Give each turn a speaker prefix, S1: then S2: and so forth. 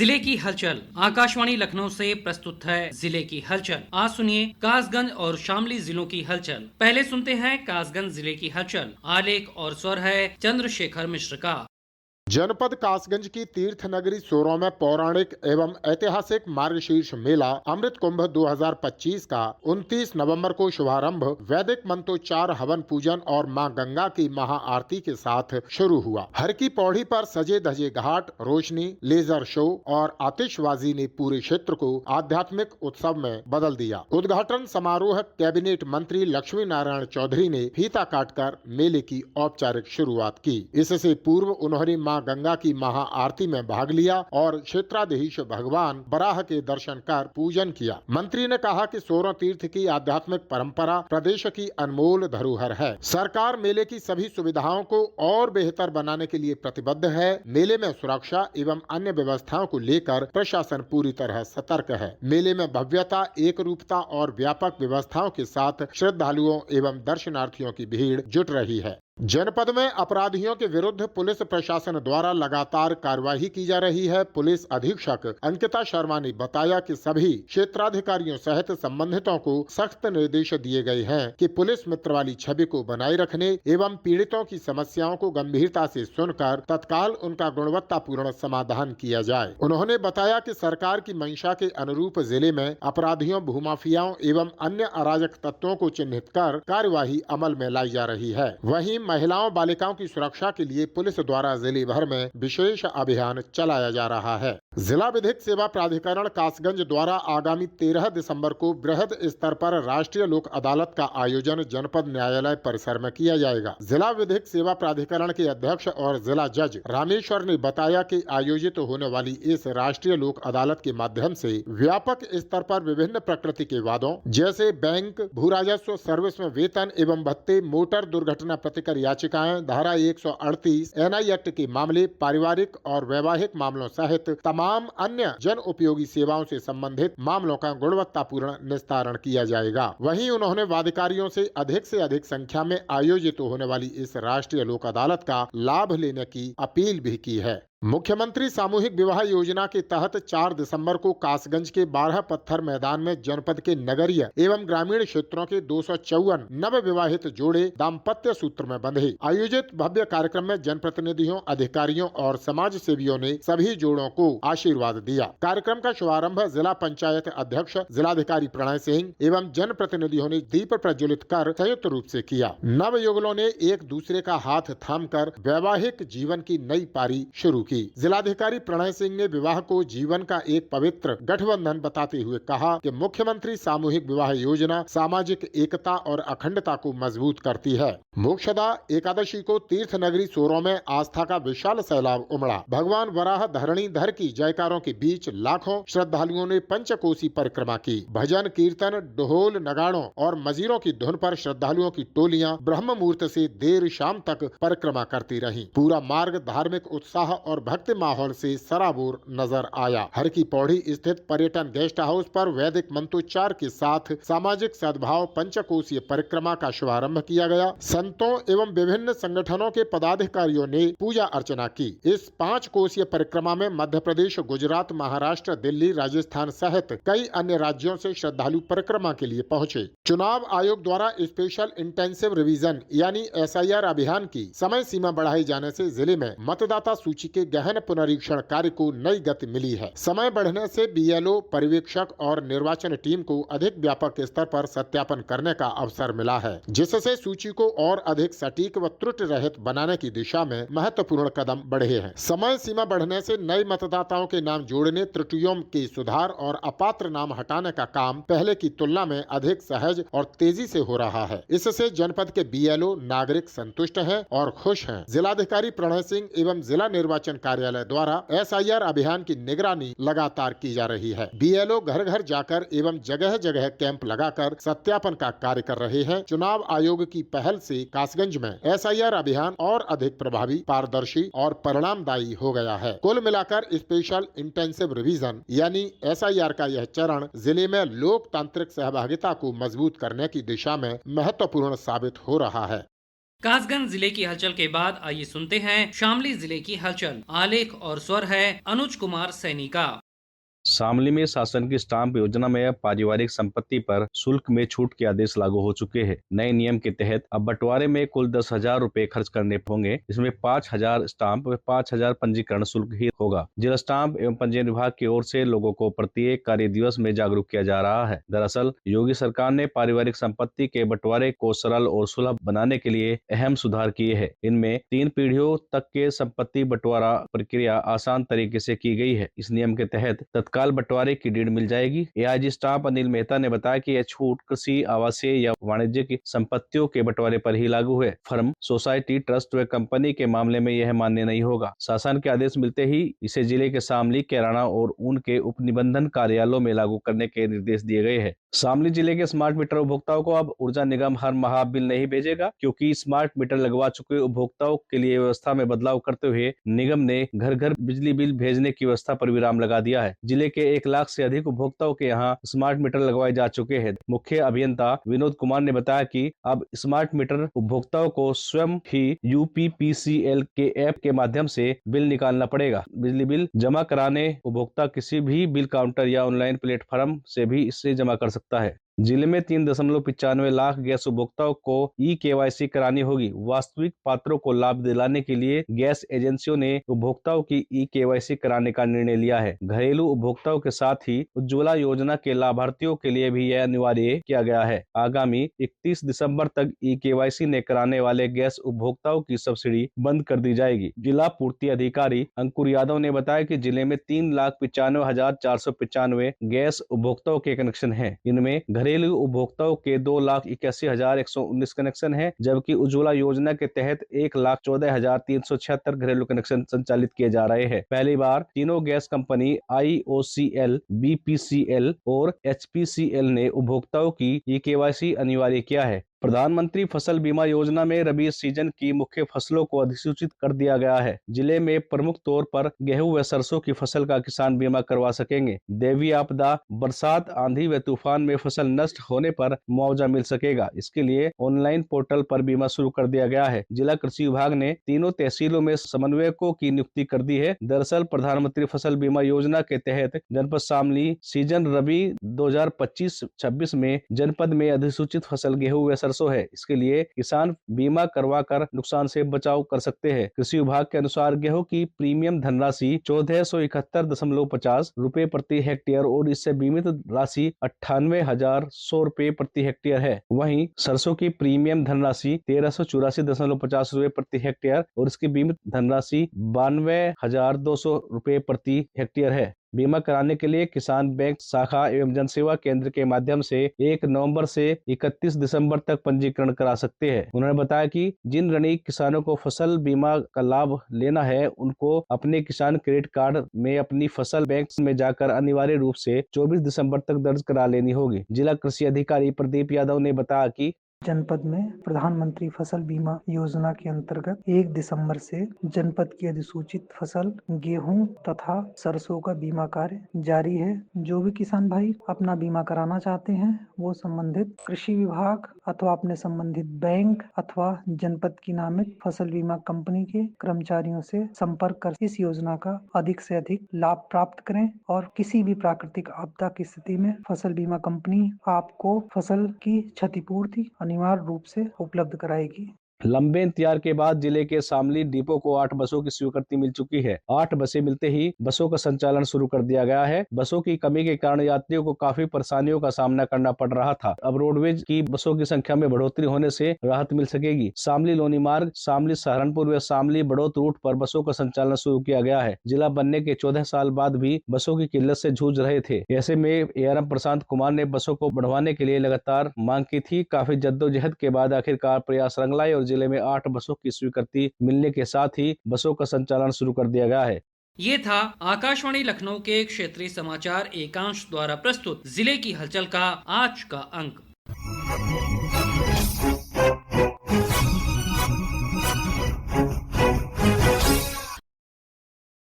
S1: जिले की हलचल। आकाशवाणी लखनऊ से प्रस्तुत है जिले की हलचल। आज सुनिए कासगंज और शामली जिलों की हलचल। पहले सुनते हैं कासगंज जिले की हलचल। आलेख और स्वर है चंद्रशेखर मिश्र का।
S2: जनपद कासगंज की तीर्थ नगरी सोरों में पौराणिक एवं ऐतिहासिक मार्गशीर्ष मेला अमृत कुंभ 2025 का 29 नवंबर को शुभारंभ वैदिक मंत्रोच्चार, हवन पूजन और मां गंगा की महाआरती के साथ शुरू हुआ। हर की पौड़ी पर सजे धजे घाट, रोशनी, लेजर शो और आतिशबाजी ने पूरे क्षेत्र को आध्यात्मिक उत्सव में बदल दिया। उद्घाटन समारोह कैबिनेट मंत्री लक्ष्मी नारायण चौधरी ने फीता काटकर मेले की औपचारिक शुरुआत की। इससे पूर्व उन्होंने मां गंगा की महाआरती में भाग लिया और क्षेत्राधीश भगवान बराह के दर्शन कर पूजन किया। मंत्री ने कहा कि सोरों तीर्थ की आध्यात्मिक परंपरा प्रदेश की अनमोल धरोहर है। सरकार मेले की सभी सुविधाओं को और बेहतर बनाने के लिए प्रतिबद्ध है। मेले में सुरक्षा एवं अन्य व्यवस्थाओं को लेकर प्रशासन पूरी तरह सतर्क है। मेले में भव्यता, एक रूपता और व्यापक व्यवस्थाओं के साथ श्रद्धालुओं एवं दर्शनार्थियों की भीड़ जुट रही है। जनपद में अपराधियों के विरुद्ध पुलिस प्रशासन द्वारा लगातार कार्यवाही की जा रही है। पुलिस अधीक्षक अंकिता शर्मा ने बताया कि सभी क्षेत्राधिकारियों सहित संबंधितों को सख्त निर्देश दिए गए हैं कि पुलिस मित्र वाली छवि को बनाए रखने एवं पीड़ितों की समस्याओं को गंभीरता से सुनकर तत्काल उनका गुणवत्तापूर्ण समाधान किया जाए। उन्होंने बताया कि सरकार की मंशा के अनुरूप जिले में अपराधियों, भूमाफियाओं एवं अन्य अराजक तत्वों को चिन्हित कर कार्यवाही अमल में लाई जा रही है। वहीं महिलाओं, बालिकाओं की सुरक्षा के लिए पुलिस द्वारा जिले भर में विशेष अभियान चलाया जा रहा है। जिला विधिक सेवा प्राधिकरण कासगंज द्वारा आगामी 13 दिसंबर को बृहद स्तर पर राष्ट्रीय लोक अदालत का आयोजन जनपद न्यायालय परिसर में किया जाएगा। जिला विधिक सेवा प्राधिकरण के अध्यक्ष और जिला जज रामेश्वर ने बताया कि आयोजित होने वाली इस राष्ट्रीय लोक अदालत के माध्यम से व्यापक स्तर पर विभिन्न प्रकृति के वादों जैसे बैंक, भू राजस्व, सर्विस में वेतन एवं भत्ते, मोटर दुर्घटना प्रतिकर याचिकाएं, धारा 138 एनआई एक्ट के मामले, पारिवारिक और वैवाहिक मामलों सहित तमाम अन्य जन उपयोगी सेवाओं से संबंधित मामलों का गुणवत्तापूर्ण निस्तारण किया जाएगा। वहीं उन्होंने वादिकारियों से अधिक संख्या में आयोजित होने वाली इस राष्ट्रीय लोक अदालत का लाभ लेने की अपील भी की है। मुख्यमंत्री सामूहिक विवाह योजना के तहत 4 दिसंबर को कासगंज के 12 पत्थर मैदान में जनपद के नगरीय एवं ग्रामीण क्षेत्रों के 254 नव विवाहित जोड़े दाम्पत्य सूत्र में बंधे। आयोजित भव्य कार्यक्रम में जनप्रतिनिधियों, अधिकारियों और समाज सेवियों ने सभी जोड़ों को आशीर्वाद दिया। कार्यक्रम का शुभारंभ जिला पंचायत अध्यक्ष जिलाधिकारी प्रणय सिंह एवं जनप्रतिनिधियों ने दीप प्रज्वलित कर संयुक्त रूप से किया। नव युगलों ने एक दूसरे का हाथ थामकर वैवाहिक जीवन की नई पारी शुरू की। जिलाधिकारी प्रणय सिंह ने विवाह को जीवन का एक पवित्र गठबंधन बताते हुए कहा कि मुख्यमंत्री सामूहिक विवाह योजना सामाजिक एकता और अखंडता को मजबूत करती है। मोक्षदा एकादशी को तीर्थ नगरी सोरों में आस्था का विशाल सैलाब उमड़ा। भगवान वराह धरणीधर की जयकारों के बीच लाखों श्रद्धालुओं ने पंचकोसी परिक्रमा की। भजन, कीर्तन, ढोल, नगाड़ों और मजीरों की धुन पर श्रद्धालुओं की टोलियां ब्रह्म मुहूर्त से देर शाम तक परिक्रमा करती रहीं। पूरा मार्ग धार्मिक उत्साह और भक्ति माहौल से सराबोर नजर आया। हर की पौड़ी स्थित पर्यटन गेस्ट हाउस पर वैदिक मंत्रोच्चार के साथ सामाजिक सद्भाव पंचकोशीय परिक्रमा का शुभारंभ किया गया। संतों एवं विभिन्न संगठनों के पदाधिकारियों ने पूजा अर्चना की। इस 5 कोसीय परिक्रमा में मध्य प्रदेश, गुजरात, महाराष्ट्र, दिल्ली, राजस्थान सहित कई अन्य राज्यों से श्रद्धालु परिक्रमा के लिए पहुंचे। चुनाव आयोग द्वारा स्पेशल इंटेंसिव रिवीजन यानी SIR अभियान की समय सीमा बढ़ाए जाने से जिले में मतदाता सूची के गहन पुनरीक्षण कार्य को नई गति मिली है। समय बढ़ने से BLO, पर्यवेक्षक और निर्वाचन टीम को अधिक व्यापक स्तर पर सत्यापन करने का अवसर मिला है, जिससे सूची को और अधिक सटीक व त्रुटि रहित बनाने की दिशा में महत्वपूर्ण कदम बढ़े हैं। समय सीमा बढ़ने से नए मतदाताओं के नाम जोड़ने, त्रुटियों के सुधार और अपात्र नाम हटाने का काम पहले की तुलना में अधिक सहज और तेजी से हो रहा है। इससे जनपद के BLO नागरिक संतुष्ट हैं और खुश हैं। जिलाधिकारी प्रणय सिंह एवं जिला निर्वाचन कार्यालय द्वारा SIR अभियान की निगरानी लगातार की जा रही है। BLO घर घर जाकर एवं जगह जगह कैंप लगाकर सत्यापन का कार्य कर रहे हैं। चुनाव आयोग की पहल से कासगंज में SIR अभियान और अधिक प्रभावी, पारदर्शी और परिणामदायी हो गया है। कुल मिलाकर स्पेशल इंटेंसिव रिवीजन यानी SIR का यह चरण जिले में लोकतांत्रिक सहभागिता को मजबूत करने की दिशा में महत्वपूर्ण साबित हो रहा है।
S1: कासगंज जिले की हलचल के बाद आइए सुनते हैं शामली जिले की हलचल। आलेख और स्वर है अनुज कुमार सैनी का।
S3: शामली में शासन की स्टाम्प योजना में अब पारिवारिक संपत्ति पर शुल्क में छूट के आदेश लागू हो चुके हैं। नए नियम के तहत अब बंटवारे में कुल 10,000 रुपए खर्च करने होंगे। इसमें 5,000 स्टाम्प व 5,000 पंजीकरण शुल्क ही होगा। जिला स्टाम्प एवं पंजीयन विभाग की ओर से लोगों को प्रत्येक कार्य दिवस में जागरूक किया जा रहा है। दरअसल योगी सरकार ने पारिवारिक संपत्ति के बंटवारे को सरल और सुलभ बनाने के लिए अहम सुधार किए हैं। इनमें 3 पीढ़ियों तक के संपत्ति बंटवारा प्रक्रिया आसान तरीके से की गई है। इस नियम के तहत तत्काल बंटवारे की डीड मिल जाएगी। एआईजी स्टाफ अनिल मेहता ने बताया कि यह छूट कृषि, आवासीय या वाणिज्यिक संपत्तियों के बंटवारे पर ही लागू है। फर्म, सोसाइटी, ट्रस्ट व कंपनी के मामले में यह मान्य नहीं होगा। शासन के आदेश मिलते ही इसे जिले के शामली, कैराना और उनके उपनिबंधन कार्यालयों में लागू करने के निर्देश दिए गए हैं। शामली जिले के स्मार्ट मीटर उपभोक्ताओं को अब ऊर्जा निगम हर माह बिल नहीं भेजेगा, क्योंकि स्मार्ट मीटर लगवा चुके उपभोक्ताओं के लिए व्यवस्था में बदलाव करते हुए निगम ने घर घर बिजली बिल भेजने की व्यवस्था पर विराम लगा दिया है। जिले के 1 लाख से अधिक उपभोक्ताओं के यहाँ स्मार्ट मीटर लगवाए जा चुके हैं। मुख्य अभियंता विनोद कुमार ने बताया कि अब स्मार्ट मीटर उपभोक्ताओं को स्वयं ही UPPCL के ऐप के माध्यम से बिल निकालना पड़ेगा। बिजली बिल जमा कराने उपभोक्ता किसी भी बिल काउंटर या ऑनलाइन प्लेटफॉर्म से भी इसे जमा कर सकता है। जिले में 3.95 लाख गैस उपभोक्ताओं को KYC करानी होगी। वास्तविक पात्रों को लाभ दिलाने के लिए गैस एजेंसियों ने उपभोक्ताओं की KYC कराने का निर्णय लिया है। घरेलू उपभोक्ताओं के साथ ही उज्ज्वला योजना के लाभार्थियों के लिए भी यह अनिवार्य किया गया है। आगामी 31 दिसंबर तक KYC ने कराने वाले गैस उपभोक्ताओं की सब्सिडी बंद कर दी जाएगी। जिला पूर्ति अधिकारी अंकुर यादव ने बताया कि जिले में 3,95,495 गैस उपभोक्ताओं के कनेक्शन हैं। इनमें घरेलू उपभोक्ताओं के 2,81,119 कनेक्शन हैं, जबकि उज्ज्वला योजना के तहत 1,14,376 घरेलू कनेक्शन संचालित किए जा रहे हैं। पहली बार तीनों गैस कंपनी IOCL, BPCL और HPCL ने उपभोक्ताओं की KYC अनिवार्य किया है। प्रधानमंत्री फसल बीमा योजना में रबी सीजन की मुख्य फसलों को अधिसूचित कर दिया गया है। जिले में प्रमुख तौर पर गेहूं व सरसों की फसल का किसान बीमा करवा सकेंगे। दैवीय आपदा, बरसात, आंधी व तूफान में फसल नष्ट होने पर मुआवजा मिल सकेगा। इसके लिए ऑनलाइन पोर्टल पर बीमा शुरू कर दिया गया है। जिला कृषि विभाग ने तीनों तहसीलों में समन्वयकों की नियुक्ति कर दी है। दरअसल प्रधानमंत्री फसल बीमा योजना के तहत जनपद शामली सीजन रबी 2025-26 में जनपद में अधिसूचित फसल गेहूं व सरसों है। इसके लिए किसान बीमा करवा कर नुकसान से बचाव कर सकते हैं। कृषि विभाग के अनुसार गेहूं की प्रीमियम धनराशि 1471.50 रुपए प्रति हेक्टेयर और इससे बीमित राशि 98,100 रुपए प्रति हेक्टेयर है। वहीं सरसों की प्रीमियम धनराशि 1384.50 रुपए प्रति हेक्टेयर और इसकी बीमित धनराशि 92,200 रुपए प्रति हेक्टेयर है। बीमा कराने के लिए किसान बैंक शाखा एवं जनसेवा केंद्र के माध्यम से 1 नवंबर से 31 दिसंबर तक पंजीकरण करा सकते हैं। उन्होंने बताया कि जिन ऋणी किसानों को फसल बीमा का लाभ लेना है, उनको अपने किसान क्रेडिट कार्ड में अपनी फसल बैंक में जाकर अनिवार्य रूप से 24 दिसंबर तक दर्ज करा लेनी होगी। जिला कृषि अधिकारी प्रदीप यादव ने बताया कि
S4: जनपद में प्रधानमंत्री फसल बीमा योजना के अंतर्गत 1 दिसंबर से जनपद की अधिसूचित फसल गेहूं तथा सरसों का बीमा कार्य जारी है। जो भी किसान भाई अपना बीमा कराना चाहते हैं, वो संबंधित कृषि विभाग अथवा अपने संबंधित बैंक अथवा जनपद की नामित फसल बीमा कंपनी के कर्मचारियों से संपर्क कर इस योजना का अधिक से अधिक लाभ प्राप्त करें और किसी भी प्राकृतिक आपदा की स्थिति में फसल बीमा कंपनी आपको फसल की क्षतिपूर्ति अनिवार्य रूप से उपलब्ध कराएगी।
S3: लंबे इंतजार के बाद जिले के शामली डिपो को 8 बसों की स्वीकृति मिल चुकी है। 8 बसें मिलते ही बसों का संचालन शुरू कर दिया गया है। बसों की कमी के कारण यात्रियों को काफी परेशानियों का सामना करना पड़ रहा था। अब रोडवेज की बसों की संख्या में बढ़ोतरी होने से राहत मिल सकेगी। शामली लोनी मार्ग, शामली सहारनपुर व शामली बड़ौत रूट पर बसों का संचालन शुरू किया गया है। जिला बनने के 14 साल बाद भी बसों की किल्लत से जूझ रहे थे। ऐसे में ARM प्रशांत कुमार ने बसों को बढ़वाने के लिए लगातार मांग की थी। काफी जद्दोजहद के बाद आखिरकार प्रयास रंग लाए और जिले में 8 बसों की स्वीकृति मिलने के साथ ही बसों का संचालन शुरू कर दिया गया है।
S1: ये था आकाशवाणी लखनऊ के क्षेत्रीय समाचार एकांश द्वारा प्रस्तुत जिले की हलचल का आज का अंक।